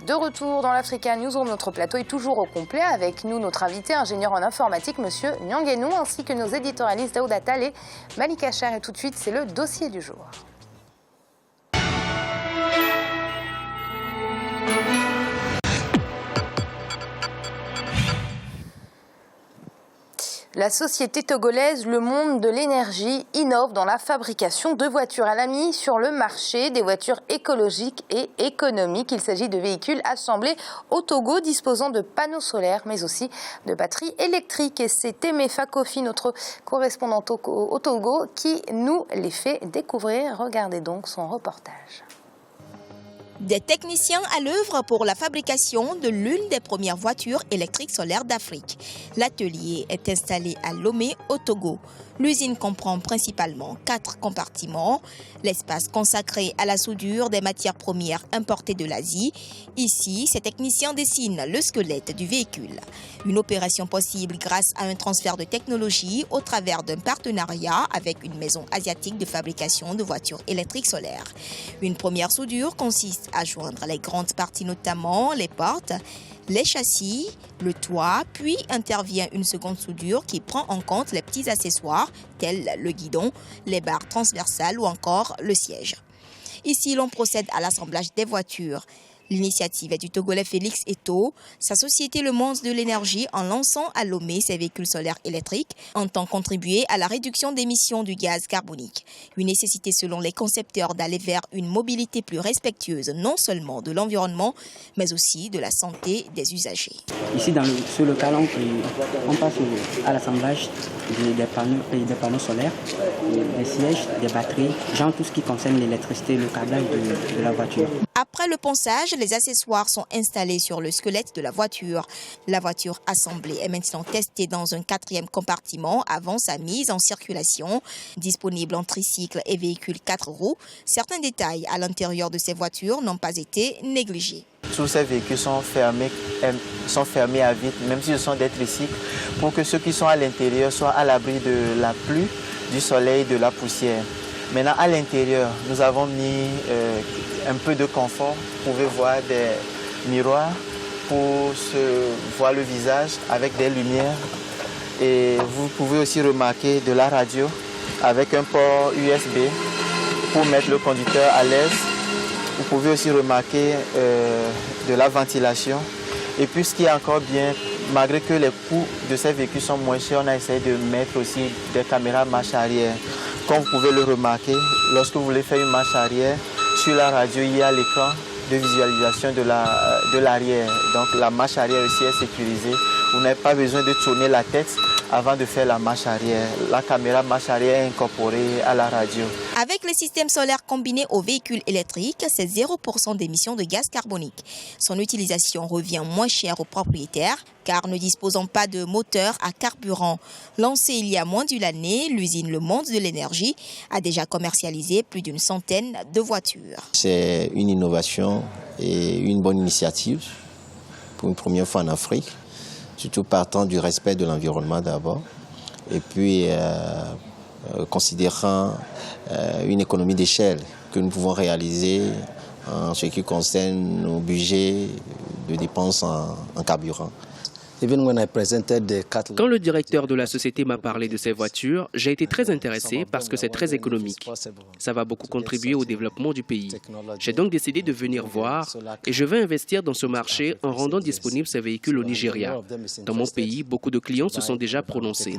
De retour dans l'Africa Newsroom, notre plateau est toujours au complet. Avec nous, notre invité, ingénieur en informatique, monsieur Nyanguenou, ainsi que nos éditorialistes Daouda Tal et Malika Cher. Et tout de suite, c'est le dossier du jour. La société togolaise Le Monde de l'Énergie innove dans la fabrication de voitures. Elle a mis sur le marché des voitures écologiques et économiques. Il s'agit de véhicules assemblés au Togo disposant de panneaux solaires mais aussi de batteries électriques. Et c'est Aimé Fakofi, notre correspondante au Togo, qui nous les fait découvrir. Regardez donc son reportage. Des techniciens à l'œuvre pour la fabrication de l'une des premières voitures électriques solaires d'Afrique. L'atelier est installé à Lomé, au Togo. L'usine comprend principalement 4 compartiments. L'espace consacré à la soudure des matières premières importées de l'Asie. Ici, ces techniciens dessinent le squelette du véhicule. Une opération possible grâce à un transfert de technologie au travers d'un partenariat avec une maison asiatique de fabrication de voitures électriques solaires. Une première soudure consiste à joindre les grandes parties, notamment les portes, les châssis, le toit, puis intervient une seconde soudure qui prend en compte les petits accessoires tels le guidon, les barres transversales ou encore le siège. Ici, l'on procède à l'assemblage des voitures. L'initiative est du Togolais Félix Eto. Sa société Le Monde de l'Énergie, en lançant à Lomé ses véhicules solaires électriques, entend contribuer à la réduction d'émissions du gaz carbonique. Une nécessité selon les concepteurs d'aller vers une mobilité plus respectueuse non seulement de l'environnement, mais aussi de la santé des usagers. Ici, sur le cas, on passe à l'assemblage des panneaux solaires, des sièges, des batteries, genre tout ce qui concerne l'électricité, le câblage de la voiture. Après le ponçage, les accessoires sont installés sur le squelette de la voiture. La voiture assemblée est maintenant testée dans un 4e compartiment avant sa mise en circulation. Disponible en tricycle et véhicule 4 roues, certains détails à l'intérieur de ces voitures n'ont pas été négligés. Tous ces véhicules sont fermés à vitre, même si ce sont des tricycles, pour que ceux qui sont à l'intérieur soient à l'abri de la pluie, du soleil, de la poussière. Maintenant, à l'intérieur, nous avons mis un peu de confort. Vous pouvez voir des miroirs pour se voir le visage avec des lumières. Et vous pouvez aussi remarquer de la radio avec un port USB pour mettre le conducteur à l'aise. Vous pouvez aussi remarquer de la ventilation. Et puis ce qui est encore bien, malgré que les coûts de ces véhicules sont moins chers, on a essayé de mettre aussi des caméras marche arrière. Comme vous pouvez le remarquer, lorsque vous voulez faire une marche arrière, sur la radio, il y a l'écran de visualisation de l'arrière. Donc la marche arrière aussi est sécurisée. Vous n'avez pas besoin de tourner la tête avant de faire la marche arrière. La caméra marche arrière est incorporée à la radio. Avec les systèmes solaires combinés aux véhicules électriques, c'est 0% d'émissions de gaz carbonique. Son utilisation revient moins cher aux propriétaires car ne disposant pas de moteur à carburant. Lancée il y a moins d'une année, l'usine Le Monde de l'Énergie a déjà commercialisé plus d'une centaine de voitures. C'est une innovation et une bonne initiative pour une première fois en Afrique, surtout partant du respect de l'environnement d'abord, et puis considérant une économie d'échelle que nous pouvons réaliser en ce qui concerne nos budgets de dépenses en carburant. Quand le directeur de la société m'a parlé de ces voitures, j'ai été très intéressé parce que c'est très économique. Ça va beaucoup contribuer au développement du pays. J'ai donc décidé de venir voir et je vais investir dans ce marché en rendant disponibles ces véhicules au Nigeria. Dans mon pays, beaucoup de clients se sont déjà prononcés.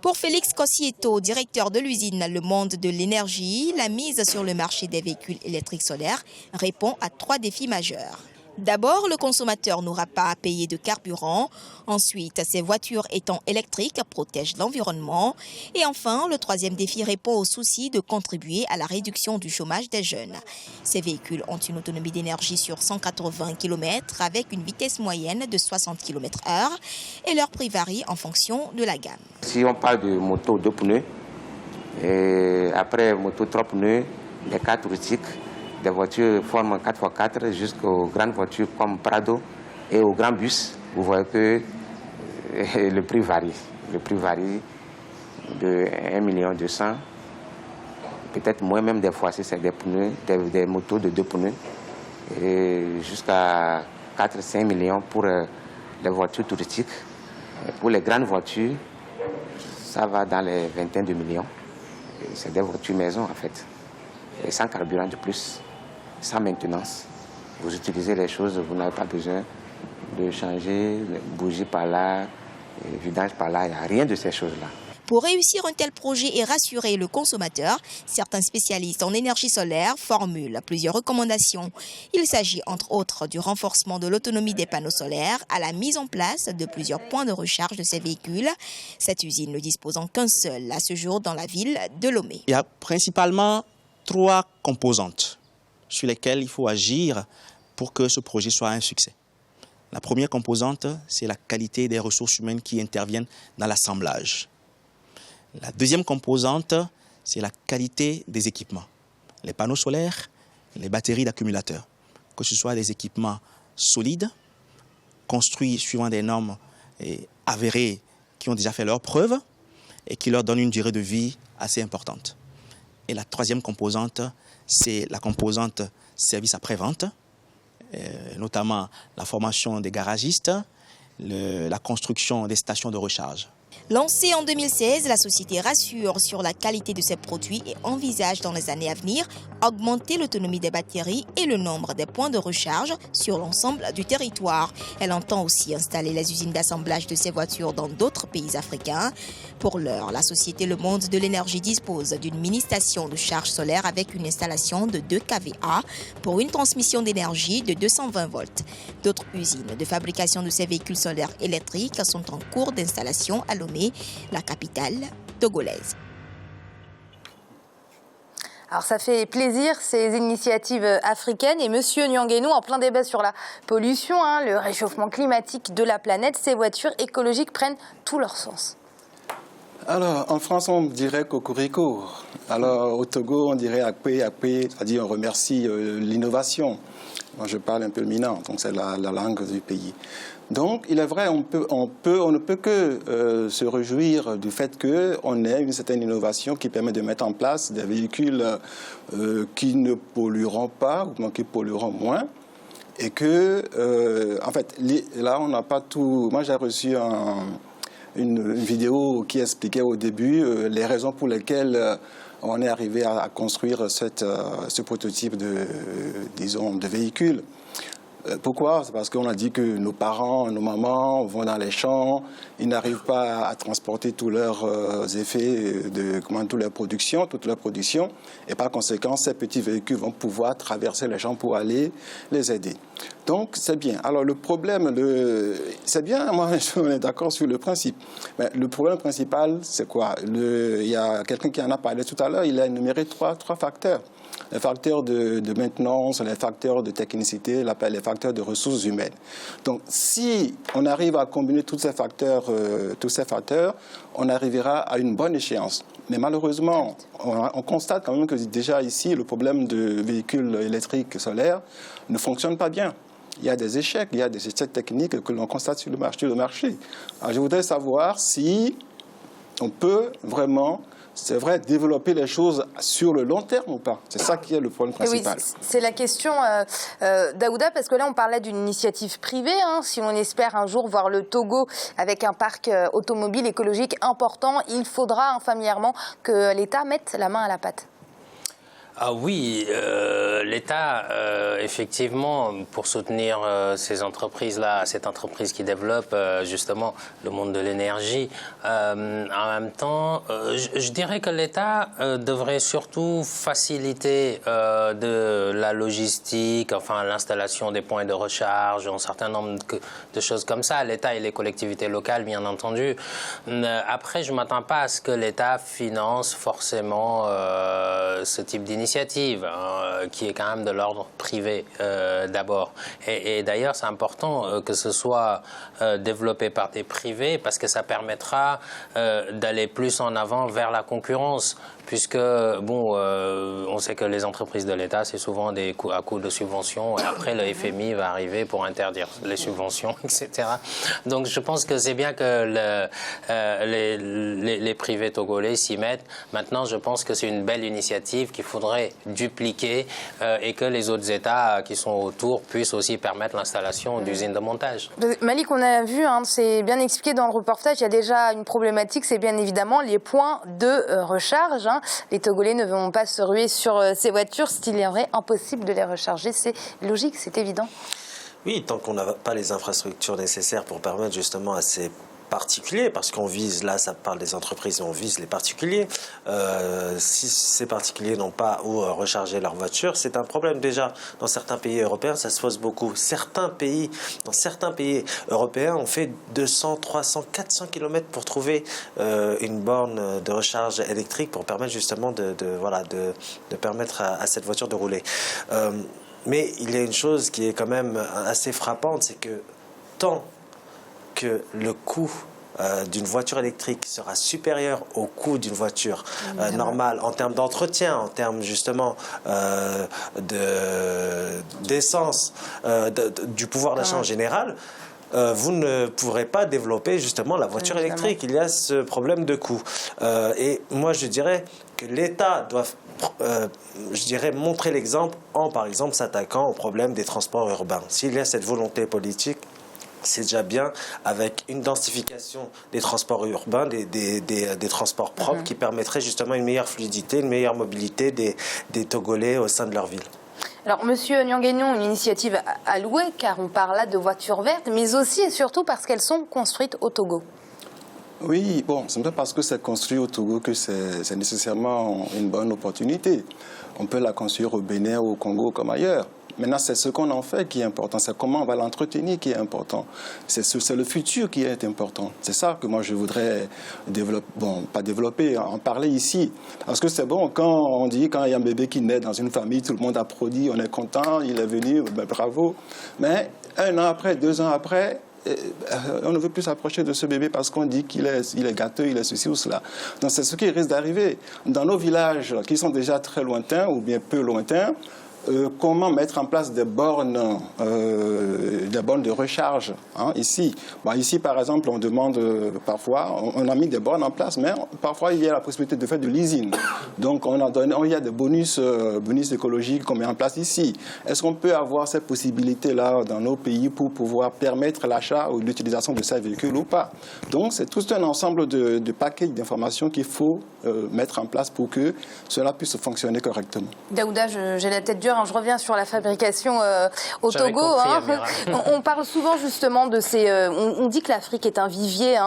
Pour Félix Kosieto, directeur de l'usine Le Monde de l'Énergie, la mise sur le marché des véhicules électriques solaires répond à 3 défis majeurs. D'abord, le consommateur n'aura pas à payer de carburant. Ensuite, ces voitures étant électriques protègent l'environnement. Et enfin, le 3e défi répond au souci de contribuer à la réduction du chômage des jeunes. Ces véhicules ont une autonomie d'énergie sur 180 km avec une vitesse moyenne de 60 km/h et leur prix varie en fonction de la gamme. Si on parle de moto 2 pneus, et après moto 3 pneus, les 4 touristiques, des voitures forment 4x4 jusqu'aux grandes voitures comme Prado et aux grands bus. Vous voyez que le prix varie. Le prix varie de 1,2 million, peut-être moins même des fois si c'est des pneus, des motos de 2 pneus. et jusqu'à 4-5 millions pour les voitures touristiques. Et pour les grandes voitures, ça va dans les vingtaines de millions. C'est des voitures maison en fait, et sans carburant de plus, sans maintenance. Vous utilisez les choses, vous n'avez pas besoin de changer, bougie par là, vidange par là, il n'y a rien de ces choses-là. Pour réussir un tel projet et rassurer le consommateur, certains spécialistes en énergie solaire formulent plusieurs recommandations. Il s'agit entre autres du renforcement de l'autonomie des panneaux solaires à la mise en place de plusieurs points de recharge de ces véhicules. Cette usine ne disposant qu'un seul à ce jour dans la ville de Lomé. Il y a principalement 3 composantes sur lesquelles il faut agir pour que ce projet soit un succès. La première composante, c'est la qualité des ressources humaines qui interviennent dans l'assemblage. La deuxième composante, c'est la qualité des équipements. Les panneaux solaires, les batteries d'accumulateurs. Que ce soit des équipements solides, construits suivant des normes avérées qui ont déjà fait leurs preuves et qui leur donnent une durée de vie assez importante. Et la troisième composante, c'est la composante service après-vente, notamment la formation des garagistes, la construction des stations de recharge. Lancée en 2016, la société rassure sur la qualité de ses produits et envisage dans les années à venir augmenter l'autonomie des batteries et le nombre des points de recharge sur l'ensemble du territoire. Elle entend aussi installer les usines d'assemblage de ces voitures dans d'autres pays africains. Pour l'heure, la société Le Monde de l'énergie dispose d'une mini-station de charge solaire avec une installation de 2 kVA pour une transmission d'énergie de 220 volts. D'autres usines de fabrication de ces véhicules solaires électriques sont en cours d'installation à Lomé, la capitale togolaise. Alors ça fait plaisir ces initiatives africaines et Monsieur Nyangenu, en plein débat sur la pollution, le réchauffement climatique de la planète, ces voitures écologiques prennent tout leur sens. Alors, en France, on dirait cocorico. Alors, au Togo, on dirait akpe, c'est-à-dire on remercie l'innovation. Moi, je parle un peu le minant, donc c'est la langue du pays. Donc, il est vrai, on ne peut que se réjouir du fait qu'on ait une certaine innovation qui permet de mettre en place des véhicules qui ne pollueront pas, ou qui pollueront moins. Et que, en fait, là, on n'a pas tout... Moi, j'ai reçu une vidéo qui expliquait au début les raisons pour lesquelles on est arrivé à construire ce prototype de véhicule. Pourquoi? C'est parce qu'on a dit que nos parents, nos mamans vont dans les champs, ils n'arrivent pas à transporter tous leurs effets, toute leur production, et par conséquent, ces petits véhicules vont pouvoir traverser les champs pour aller les aider. Donc, c'est bien. Alors, le problème, c'est bien, moi, on est d'accord sur le principe. Mais le problème principal, c'est quoi? Il y a quelqu'un qui en a parlé tout à l'heure, il a énuméré trois facteurs. Les facteurs de maintenance, les facteurs de technicité, les facteurs de ressources humaines. Donc, si on arrive à combiner tous ces facteurs, on arrivera à une bonne échéance. Mais malheureusement, on constate quand même que déjà ici, le problème de véhicules électriques solaires ne fonctionne pas bien. Il y a des échecs techniques que l'on constate sur le marché. Alors, je voudrais savoir si on peut vraiment... C'est vrai, développer les choses sur le long terme ou pas? C'est ça qui est le problème principal. Oui, c'est la question, Daouda, parce que là, on parlait d'une initiative privée. Si on espère un jour voir le Togo avec un parc automobile écologique important, il faudra familièrement que l'État mette la main à la pâte. Ah oui, l'État, effectivement, pour soutenir ces entreprises-là, cette entreprise qui développe justement le monde de l'énergie, en même temps, je dirais que l'État devrait surtout faciliter de la logistique, enfin l'installation des points de recharge, un certain nombre de choses comme ça. L'État et les collectivités locales, bien entendu. Après, je ne m'attends pas à ce que l'État finance forcément ce type d'initiative. Qui est quand même de l'ordre privé d'abord. Et d'ailleurs, c'est important que ce soit développé par des privés parce que ça permettra d'aller plus en avant vers la concurrence. Puisque, bon, on sait que les entreprises de l'État, c'est souvent à coût de subventions. Et après, le FMI va arriver pour interdire les subventions, etc. Donc, je pense que c'est bien que les privés togolais s'y mettent. Maintenant, je pense que c'est une belle initiative qu'il faudrait serait dupliqué et que les autres États qui sont autour puissent aussi permettre l'installation d'usines de montage. Malik, on a vu, hein, c'est bien expliqué dans le reportage, il y a déjà une problématique, c'est bien évidemment les points de recharge. Hein. Les Togolais ne vont pas se ruer sur ces voitures s'il y aurait impossible de les recharger. C'est logique, c'est évident. Oui, tant qu'on n'a pas les infrastructures nécessaires pour permettre justement à ces particuliers, parce qu'on vise, là ça parle des entreprises, on vise les particuliers. Si ces particuliers n'ont pas où recharger leur voiture, c'est un problème déjà. Dans certains pays européens, ça se pose beaucoup. Dans certains pays européens, on fait 200, 300, 400 km pour trouver une borne de recharge électrique pour permettre justement de permettre à cette voiture de rouler. Mais il y a une chose qui est quand même assez frappante, c'est que tant que le coût d'une voiture électrique sera supérieur au coût d'une voiture normale en termes d'entretien, en termes justement d'essence, du pouvoir d'achat en général, vous ne pourrez pas développer justement la voiture électrique. Il y a ce problème de coût. Et moi, je dirais que l'État doit montrer l'exemple en, par exemple, s'attaquant au problème des transports urbains. S'il y a cette volonté politique, c'est déjà bien, avec une densification des transports urbains, des transports propres qui permettraient justement une meilleure fluidité, une meilleure mobilité des Togolais au sein de leur ville. Alors, Monsieur Nyangenion, une initiative à louer, car on parle là de voitures vertes, mais aussi et surtout parce qu'elles sont construites au Togo. Oui, bon, ce n'est pas parce que c'est construit au Togo que c'est nécessairement une bonne opportunité. On peut la construire au Bénin, au Congo, comme ailleurs. Maintenant, c'est ce qu'on en fait qui est important. C'est comment on va l'entretenir qui est important. C'est le futur qui est important. C'est ça que moi, je voudrais en parler ici. Parce que c'est bon, quand il y a un bébé qui naît dans une famille, tout le monde applaudit, on est content, il est venu, bravo. Mais 1 an après, 2 ans après, on ne veut plus s'approcher de ce bébé parce qu'on dit qu'il est gâteux, il est ceci ou cela. Donc c'est ce qui risque d'arriver. Dans nos villages qui sont déjà très lointains ou bien peu lointains, comment mettre en place des bornes de recharge ici. Ici, par exemple, on demande parfois, on a mis des bornes en place, mais parfois il y a la possibilité de faire de leasing. Donc il y a des bonus écologiques qu'on met en place ici. Est-ce qu'on peut avoir cette possibilité-là dans nos pays pour pouvoir permettre l'achat ou l'utilisation de ces véhicules ou pas? Donc c'est tout un ensemble de paquets d'informations qu'il faut mettre en place pour que cela puisse fonctionner correctement. Daouda, j'ai la tête dure. Je reviens sur la fabrication au Togo. On parle souvent justement de ces... on dit que l'Afrique est un vivier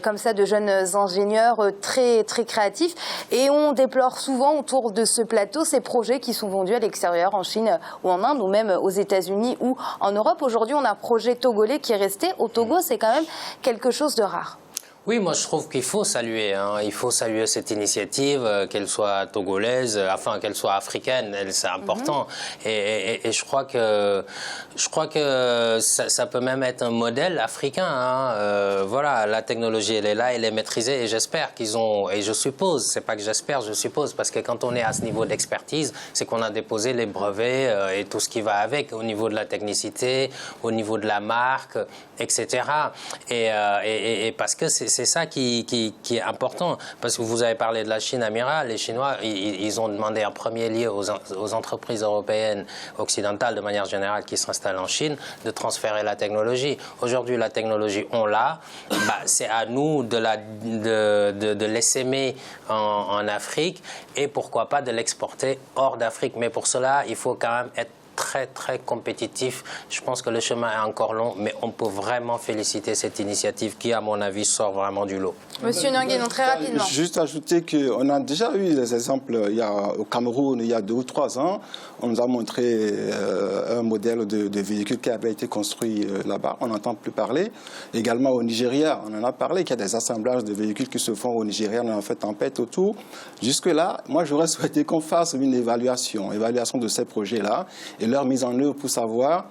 comme ça de jeunes ingénieurs très, très créatifs. Et on déplore souvent autour de ce plateau ces projets qui sont vendus à l'extérieur, en Chine ou en Inde ou même aux États-Unis ou en Europe. Aujourd'hui, on a un projet togolais qui est resté. Au Togo, c'est quand même quelque chose de rare. Oui, moi je trouve qu'il faut saluer. Il faut saluer cette initiative, qu'elle soit togolaise, enfin qu'elle soit africaine, c'est important. Et je crois que ça peut même être un modèle africain. Voilà, la technologie elle est là, elle est maîtrisée et j'espère qu'ils ont, et je suppose, c'est pas que j'espère, je suppose, parce que quand on est à ce niveau d'expertise, c'est qu'on a déposé les brevets et tout ce qui va avec, au niveau de la technicité, au niveau de la marque, etc. Et parce que c'est ça qui est important. Parce que vous avez parlé de la Chine, Amira. Les Chinois, ils ont demandé en premier lieu aux entreprises européennes, occidentales de manière générale, qui s'installent en Chine, de transférer la technologie. Aujourd'hui, la technologie, on l'a. C'est à nous de l'essaimer en Afrique et pourquoi pas de l'exporter hors d'Afrique. Mais pour cela, il faut quand même être très très compétitif. Je pense que le chemin est encore long, mais on peut vraiment féliciter cette initiative qui, à mon avis, sort vraiment du lot. Monsieur Nyangenion, très rapidement. Juste ajouter qu'on a déjà eu des exemples au Cameroun, il y a 2 ou 3 ans. On nous a montré un modèle de véhicule qui avait été construit là-bas. On n'entend plus parler. Également au Nigeria, on en a parlé, qu'il y a des assemblages de véhicules qui se font au Nigeria. On en a fait tempête autour. Jusque-là, moi, j'aurais souhaité qu'on fasse une évaluation de ces projets-là et leur mise en œuvre pour savoir,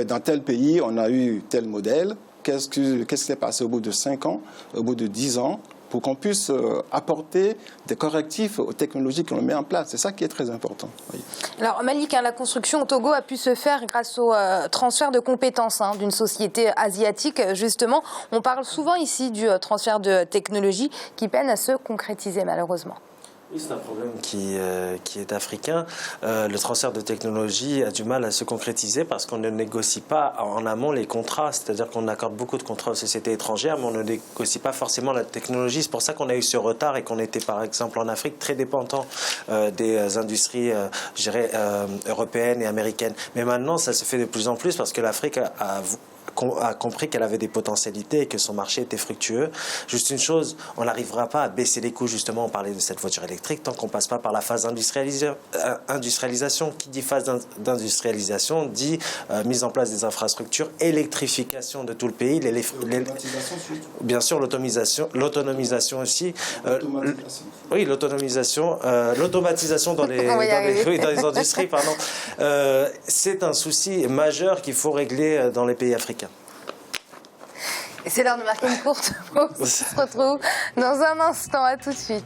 dans tel pays, on a eu tel modèle, qu'est-ce qui s'est passé au bout de 5 ans, au bout de 10 ans, pour qu'on puisse apporter des correctifs aux technologies que l'on met en place. C'est ça qui est très important. Oui. Alors Malik, la construction au Togo a pu se faire grâce au transfert de compétences d'une société asiatique, justement. On parle souvent ici du transfert de technologie qui peine à se concrétiser, malheureusement. Oui, c'est un problème qui est africain. Le transfert de technologie a du mal à se concrétiser parce qu'on ne négocie pas en amont les contrats. C'est-à-dire qu'on accorde beaucoup de contrats aux sociétés étrangères, mais on ne négocie pas forcément la technologie. C'est pour ça qu'on a eu ce retard et qu'on était, par exemple, en Afrique, très dépendant des industries européennes et américaines. Mais maintenant, ça se fait de plus en plus parce que l'Afrique a compris qu'elle avait des potentialités et que son marché était fructueux. Juste une chose, on n'arrivera pas à baisser les coûts, justement, on parlait de cette voiture électrique, tant qu'on ne passe pas par la phase industrialisation. Qui dit phase d'industrialisation dit mise en place des infrastructures, électrification de tout le pays, bien sûr l'autonomisation aussi. Oui, l'automatisation dans les industries, pardon. C'est un souci majeur qu'il faut régler dans les pays africains. Et c'est l'heure de marquer une courte pause. On se retrouve dans un instant. À tout de suite.